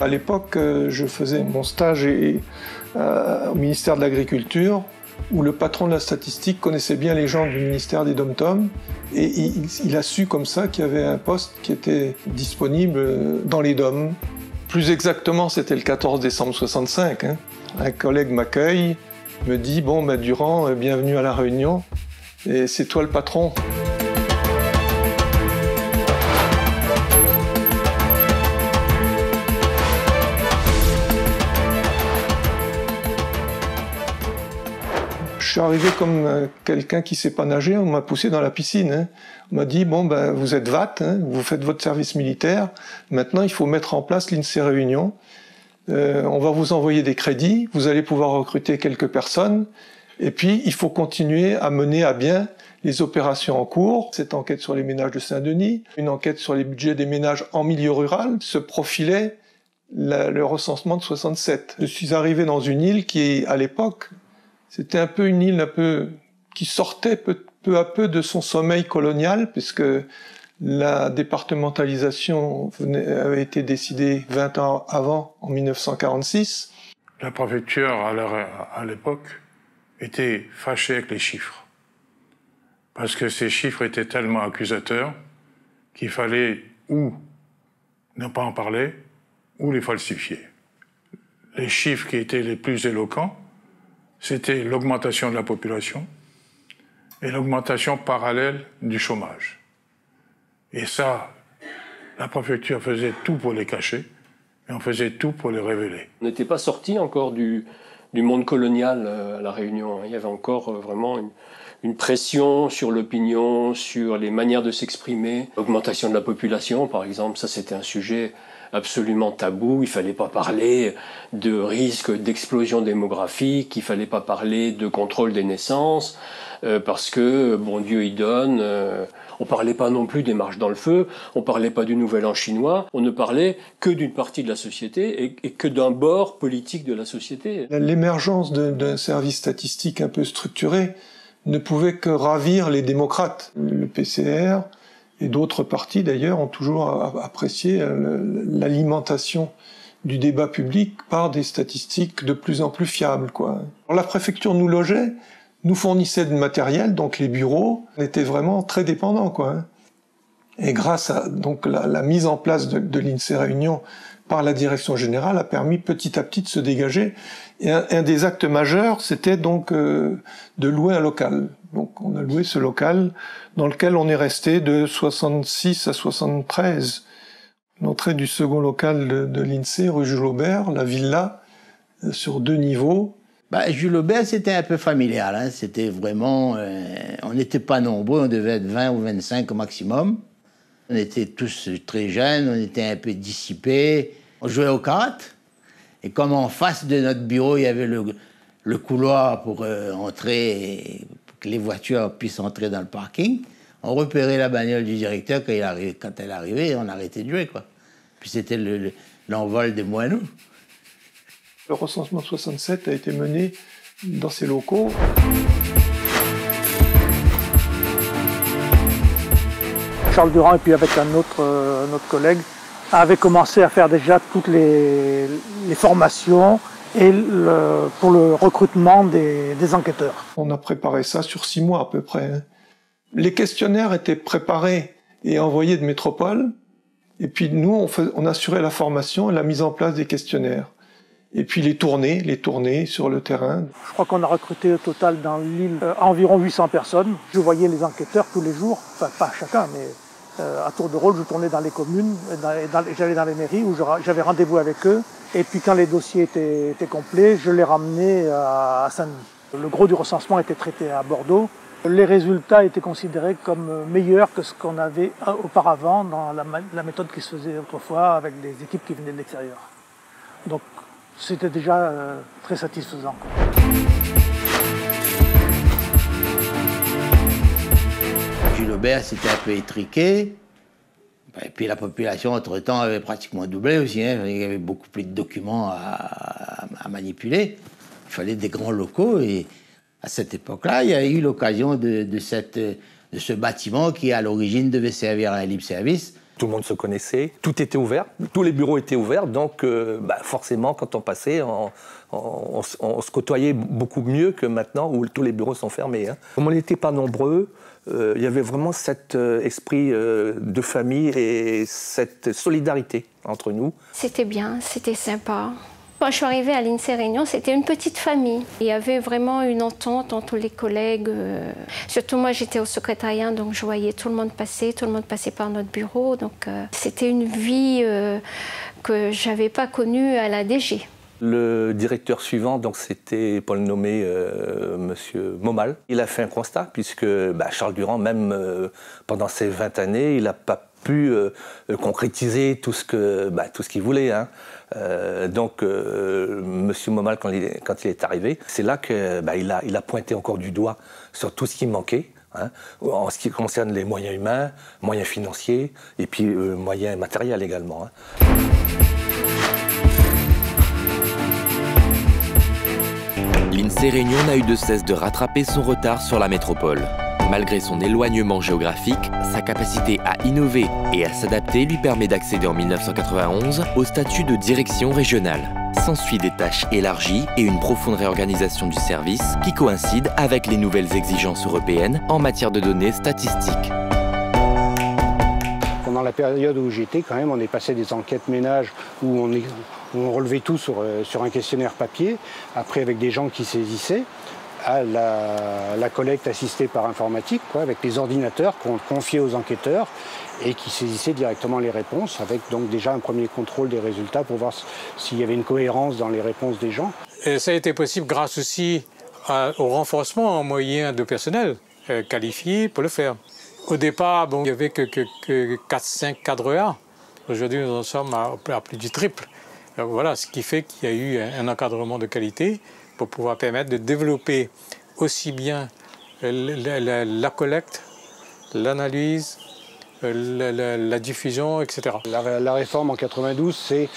À l'époque, je faisais mon stage au ministère de l'Agriculture, où le patron de la statistique connaissait bien les gens du ministère des Dom-Tom, et il a su comme ça qu'il y avait un poste qui était disponible dans les DOM. Plus exactement, c'était le 14 décembre 65. Un collègue m'accueille, me dit « Bon, Durand, bienvenue à La Réunion, et c'est toi le patron ». Je suis arrivé comme quelqu'un qui ne sait pas nager, on m'a poussé dans la piscine. On m'a dit, bon, vous êtes VAT, vous faites votre service militaire, maintenant il faut mettre en place l'INSEE Réunion. On va vous envoyer des crédits, vous allez pouvoir recruter quelques personnes, et puis il faut continuer à mener à bien les opérations en cours. Cette enquête sur les ménages de Saint-Denis, une enquête sur les budgets des ménages en milieu rural, se profilait le recensement de 67. Je suis arrivé dans une île qui, à l'époque, c'était un peu une île qui sortait peu à peu de son sommeil colonial, puisque la départementalisation avait été décidée 20 ans avant, en 1946. La préfecture, à l'époque, était fâchée avec les chiffres. Parce que ces chiffres étaient tellement accusateurs qu'il fallait ou ne pas en parler, ou les falsifier. Les chiffres qui étaient les plus éloquents, c'était l'augmentation de la population et l'augmentation parallèle du chômage. Et ça, la préfecture faisait tout pour les cacher et on faisait tout pour les révéler. On n'était pas sorti encore du monde colonial à La Réunion. Il y avait encore vraiment une pression sur l'opinion, sur les manières de s'exprimer. L'augmentation de la population, par exemple, ça c'était un sujet absolument tabou. Il fallait pas parler de risque d'explosion démographique, il fallait pas parler de contrôle des naissances, parce que bon Dieu y donne. On parlait pas non plus des marches dans le feu, on parlait pas du Nouvel An chinois, on ne parlait que d'une partie de la société et que d'un bord politique de la société. L'émergence d'un service statistique un peu structuré ne pouvait que ravir les démocrates. Le PCR et d'autres partis d'ailleurs ont toujours apprécié l'alimentation du débat public par des statistiques de plus en plus fiables, quoi. Alors, la préfecture nous logeait, nous fournissait de matériel, donc les bureaux, on était vraiment très dépendants, quoi. Et grâce à donc la mise en place de l'INSEE Réunion par la direction générale a permis petit à petit de se dégager. Et un des actes majeurs, c'était donc de louer un local. Donc on a loué ce local dans lequel on est resté de 66 à 73. L'entrée du second local de l'INSEE, rue Jules Aubert, la villa, sur 2 niveaux. Jules Aubert, c'était un peu familial. C'était vraiment... on n'était pas nombreux, on devait être 20 ou 25 au maximum. On était tous très jeunes, on était un peu dissipés. On jouait aux cartes. Et comme en face de notre bureau, il y avait le couloir pour entrer, pour que les voitures puissent entrer dans le parking, on repérait la bagnole du directeur quand elle arrivait, on arrêtait de jouer, quoi. Puis c'était l'envol des moineaux. Le recensement 67 a été mené dans ces locaux. Charles Durand et puis avec un autre collègue avaient commencé à faire déjà toutes les formations et pour le recrutement des enquêteurs. On a préparé ça sur 6 mois à peu près. Les questionnaires étaient préparés et envoyés de métropole, et puis nous on assurait la formation et la mise en place des questionnaires. Et puis les tournées sur le terrain. Je crois qu'on a recruté au total dans l'île environ 800 personnes. Je voyais les enquêteurs tous les jours, enfin pas chacun, mais à tour de rôle, je tournais dans les communes, j'allais dans les mairies où j'avais rendez-vous avec eux. Et puis quand les dossiers étaient complets, je les ramenais à Saint-Denis. Le gros du recensement était traité à Bordeaux. Les résultats étaient considérés comme meilleurs que ce qu'on avait auparavant dans la méthode qui se faisait autrefois avec des équipes qui venaient de l'extérieur. Donc c'était déjà très satisfaisant. Jules Aubert s'était un peu étriqué. Et puis la population, entre-temps, avait pratiquement doublé aussi. Il y avait beaucoup plus de documents à manipuler. Il fallait des grands locaux. Et à cette époque-là, il y a eu l'occasion de ce bâtiment qui, à l'origine, devait servir à un libre-service. tout le monde se connaissait, tout était ouvert, tous les bureaux étaient ouverts, donc forcément, quand on passait, on se côtoyait beaucoup mieux que maintenant où tous les bureaux sont fermés. Hein. Comme on n'était pas nombreux, il y avait vraiment cet esprit de famille et cette solidarité entre nous. C'était bien, c'était sympa. Quand je suis arrivée à l'INSEE Réunion, c'était une petite famille. Il y avait vraiment une entente entre les collègues. Surtout moi, j'étais au secrétariat, donc je voyais tout le monde passait par notre bureau. Donc c'était une vie que je n'avais pas connue à la DG. Le directeur suivant, donc c'était pour le nommer Monsieur Momal. Il a fait un constat puisque Charles Durand, même pendant ces 20 années, il n'a pas pu concrétiser tout ce qu'il voulait. Hein. Donc Monsieur Momal, quand il est arrivé, c'est là qu'il a pointé encore du doigt sur tout ce qui manquait. Hein, en ce qui concerne les moyens humains, moyens financiers et puis moyens matériels également. Hein. L'INSEE Réunion n'a eu de cesse de rattraper son retard sur la métropole. Malgré son éloignement géographique, sa capacité à innover et à s'adapter lui permet d'accéder en 1991 au statut de direction régionale. S'ensuit des tâches élargies et une profonde réorganisation du service qui coïncide avec les nouvelles exigences européennes en matière de données statistiques. Pendant la période où j'étais, quand même, on est passé des enquêtes ménages où on relevait tout sur un questionnaire papier, après avec des gens qui saisissaient, à la collecte assistée par informatique, avec les ordinateurs qu'on confiait aux enquêteurs et qui saisissaient directement les réponses, avec donc déjà un premier contrôle des résultats pour voir s'il y avait une cohérence dans les réponses des gens. Et ça a été possible grâce aussi au renforcement en moyens de personnel qualifié pour le faire. Au départ, il n'y avait que 4-5 cadres A. Aujourd'hui, nous en sommes à plus du triple. Donc voilà, ce qui fait qu'il y a eu un encadrement de qualité pour pouvoir permettre de développer aussi bien la collecte, l'analyse, la diffusion, etc. La réforme en 92, c'est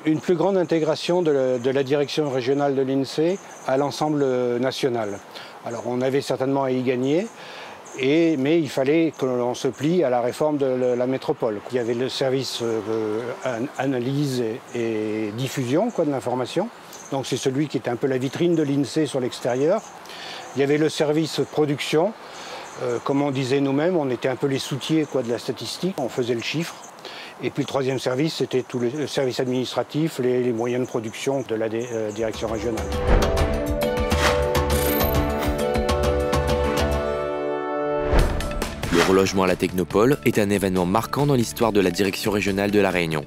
une plus grande intégration de la direction régionale de l'INSEE à l'ensemble national. Alors on avait certainement à y gagner, mais il fallait que l'on se plie à la réforme de la métropole. Il y avait le service analyse et diffusion de l'information. Donc c'est celui qui était un peu la vitrine de l'INSEE sur l'extérieur. Il y avait le service production. Comme on disait nous-mêmes, on était un peu les soutiers de la statistique. On faisait le chiffre. Et puis le troisième service, c'était tout le service administratif, les moyens de production de la direction régionale. Le relogement à la Technopole est un événement marquant dans l'histoire de la direction régionale de La Réunion.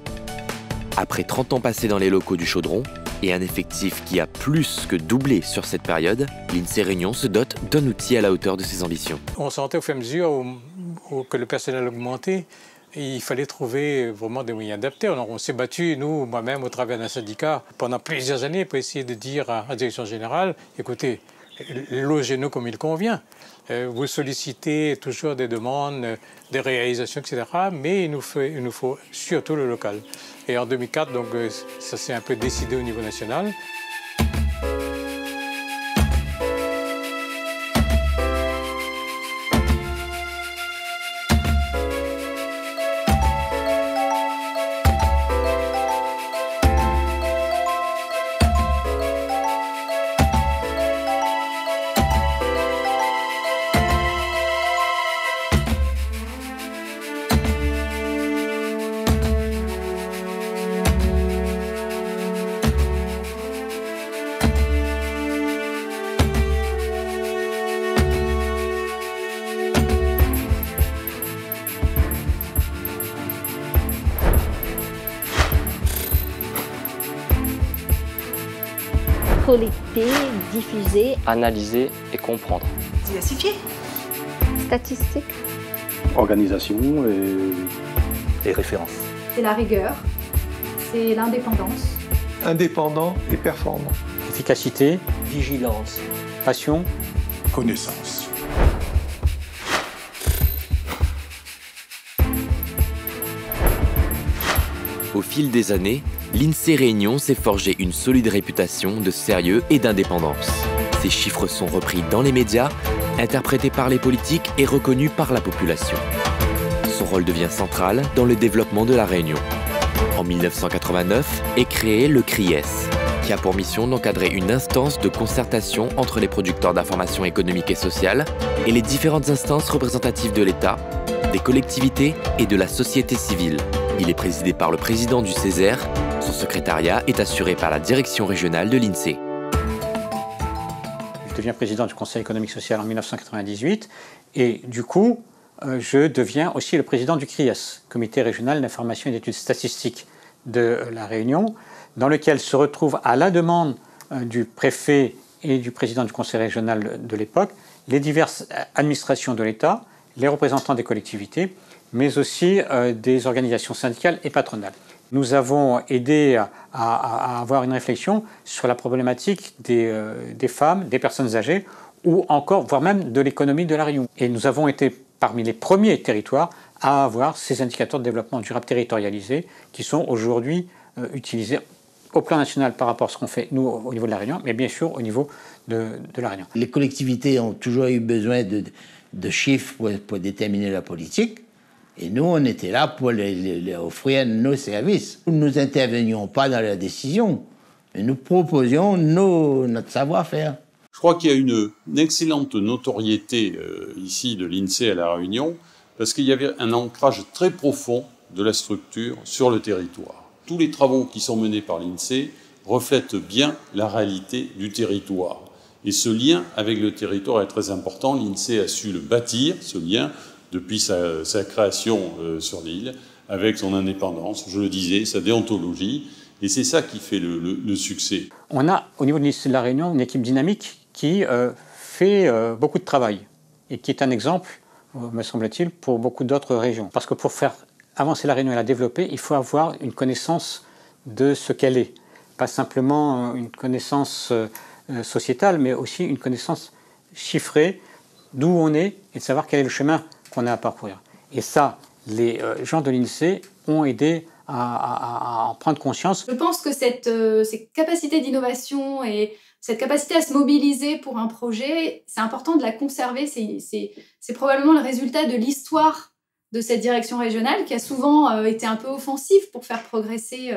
Après 30 ans passés dans les locaux du Chaudron et un effectif qui a plus que doublé sur cette période, l'INSEE Réunion se dote d'un outil à la hauteur de ses ambitions. On sentait au fur et à mesure que le personnel augmentait, et il fallait trouver vraiment des moyens adaptés. On s'est battu, nous, moi-même, au travers d'un syndicat, pendant plusieurs années pour essayer de dire à la direction générale, écoutez, logez-nous comme il convient. Vous sollicitez toujours des demandes, des réalisations, etc. Mais il nous faut surtout le local. Et en 2004, donc, ça s'est un peu décidé au niveau national. Collecter, diffuser, Analyser et comprendre. Diversifier. statistique. Organisation et référence. C'est la rigueur, c'est l'indépendance. Indépendant et performant. Efficacité, vigilance, passion, connaissance. Au fil des années, l'INSEE Réunion s'est forgé une solide réputation de sérieux et d'indépendance. Ces chiffres sont repris dans les médias, interprétés par les politiques et reconnus par la population. son rôle devient central dans le développement de la Réunion. En 1989 est créé le CRIES, qui a pour mission d'encadrer une instance de concertation entre les producteurs d'informations économiques et sociales et les différentes instances représentatives de l'État, des collectivités et de la société civile. Il est présidé par le président du CESER. Son secrétariat est assuré par la direction régionale de l'INSEE. Je deviens président du Conseil économique et social en 1998 et du coup, je deviens aussi le président du CRIES, Comité régional d'information et d'études statistiques de la Réunion, dans lequel se retrouvent à la demande du préfet et du président du conseil régional de l'époque les diverses administrations de l'État, les représentants des collectivités, mais aussi des organisations syndicales et patronales. Nous avons aidé à avoir une réflexion sur la problématique des femmes, des personnes âgées, ou encore, voire même de l'économie de la Réunion. Et nous avons été parmi les premiers territoires à avoir ces indicateurs de développement durable territorialisés qui sont aujourd'hui utilisés au plan national par rapport à ce qu'on fait, nous, au niveau de la Réunion, mais bien sûr au niveau de la Réunion. Les collectivités ont toujours eu besoin de chiffres pour déterminer la politique. Et nous, on était là pour leur offrir nos services. Nous n'intervenions pas dans la décision, mais nous proposions notre savoir-faire. Je crois qu'il y a une excellente notoriété ici de l'INSEE à La Réunion, parce qu'il y avait un ancrage très profond de la structure sur le territoire. Tous les travaux qui sont menés par l'INSEE reflètent bien la réalité du territoire. Et ce lien avec le territoire est très important. L'INSEE a su le bâtir, ce lien, depuis sa création sur l'île, avec son indépendance, je le disais, sa déontologie. Et c'est ça qui fait le succès. On a, au niveau de l'INSEE de La Réunion, une équipe dynamique qui fait beaucoup de travail et qui est un exemple, me semble-t-il, pour beaucoup d'autres régions. Parce que pour faire avancer la Réunion et la développer, il faut avoir une connaissance de ce qu'elle est. Pas simplement une connaissance sociétale, mais aussi une connaissance chiffrée d'où on est et de savoir quel est le chemin qu'on a à parcourir. Et ça, les gens de l'INSEE ont aidé à en prendre conscience. Je pense que cette capacité d'innovation et cette capacité à se mobiliser pour un projet, c'est important de la conserver. C'est probablement le résultat de l'histoire de cette direction régionale qui a souvent été un peu offensive pour faire progresser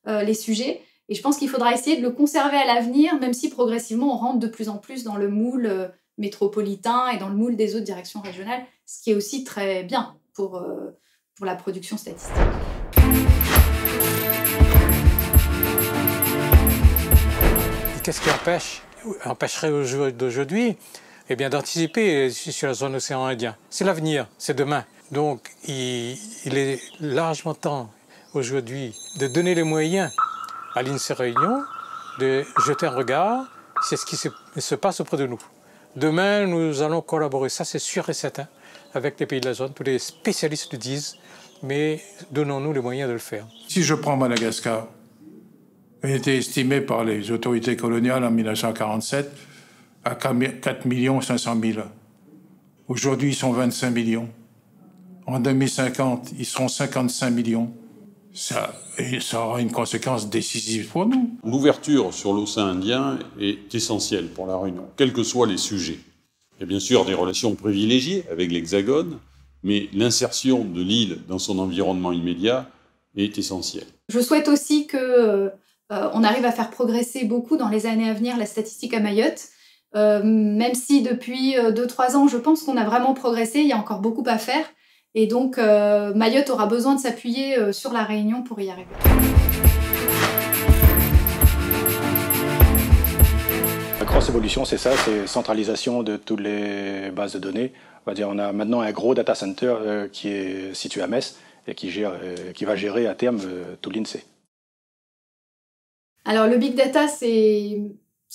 les sujets. Et je pense qu'il faudra essayer de le conserver à l'avenir, même si progressivement on rentre de plus en plus dans le moule métropolitain et dans le moule des autres directions régionales, ce qui est aussi très bien pour la production statistique. Qu'est-ce qui empêcherait d'aujourd'hui d'anticiper sur la zone océan Indien? C'est l'avenir, c'est demain. Donc il est largement temps aujourd'hui de donner les moyens à l'INSEE Réunion de jeter un regard sur ce qui se passe auprès de nous. Demain, nous allons collaborer, ça c'est sûr et certain, avec les pays de la zone. Tous les spécialistes le disent, mais donnons-nous les moyens de le faire. Si je prends Madagascar, il a été estimé par les autorités coloniales en 1947 à 4 500 000. Aujourd'hui, ils sont 25 millions. En 2050, ils seront 55 millions. Ça aura une conséquence décisive pour nous. L'ouverture sur l'océan Indien est essentielle pour la Réunion, quels que soient les sujets. Il y a bien sûr des relations privilégiées avec l'Hexagone, mais l'insertion de l'île dans son environnement immédiat est essentielle. Je souhaite aussi qu'on arrive à faire progresser beaucoup dans les années à venir la statistique à Mayotte. Même si depuis 2-3 ans, je pense qu'on a vraiment progressé, il y a encore beaucoup à faire. Et donc, Mayotte aura besoin de s'appuyer sur la Réunion pour y arriver. La grosse évolution, c'est ça, c'est centralisation de toutes les bases de données. On va dire, on a maintenant un gros data center qui est situé à Metz et qui va gérer à terme tout l'INSEE. Alors, le big data, c'est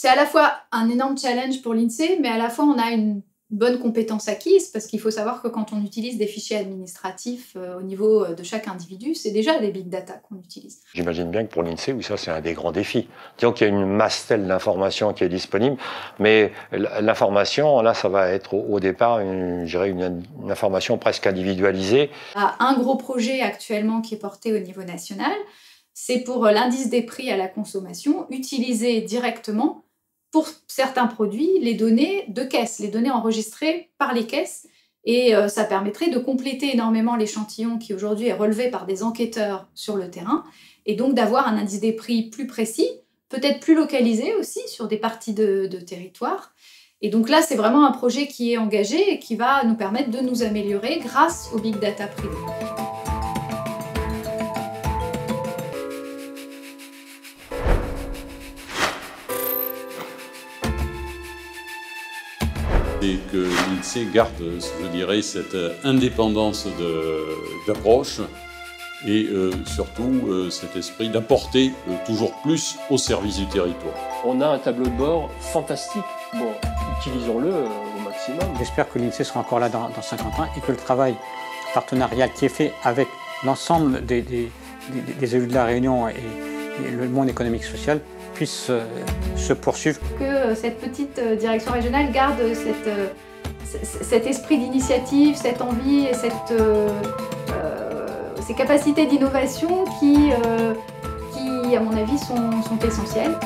à la fois un énorme challenge pour l'INSEE, mais à la fois, on a une bonne compétence acquise, parce qu'il faut savoir que quand on utilise des fichiers administratifs au niveau de chaque individu, c'est déjà des big data qu'on utilise. J'imagine bien que pour l'INSEE, oui, ça c'est un des grands défis. Disons qu'il y a une masse telle d'informations qui est disponible, mais l'information, là, ça va être au départ, une information presque individualisée. Un gros projet actuellement qui est porté au niveau national, c'est pour l'indice des prix à la consommation, utiliser directement pour certains produits, les données de caisse, les données enregistrées par les caisses Et ça permettrait de compléter énormément l'échantillon qui aujourd'hui est relevé par des enquêteurs sur le terrain, et donc d'avoir un indice des prix plus précis, peut-être plus localisé aussi sur des parties de territoire. Et donc là, c'est vraiment un projet qui est engagé et qui va nous permettre de nous améliorer grâce au big data privé. Et que l'INSEE garde, je dirais, cette indépendance d'approche et surtout cet esprit d'apporter toujours plus au service du territoire. On a un tableau de bord fantastique. Bon, utilisons-le au maximum. J'espère que l'INSEE sera encore là dans 50 ans et que le travail partenarial qui est fait avec l'ensemble des élus de la Réunion et le monde économique et social puisse se poursuivre. Que cette petite direction régionale garde cet esprit d'initiative, cette envie et ces capacités d'innovation qui, à mon avis, sont essentielles.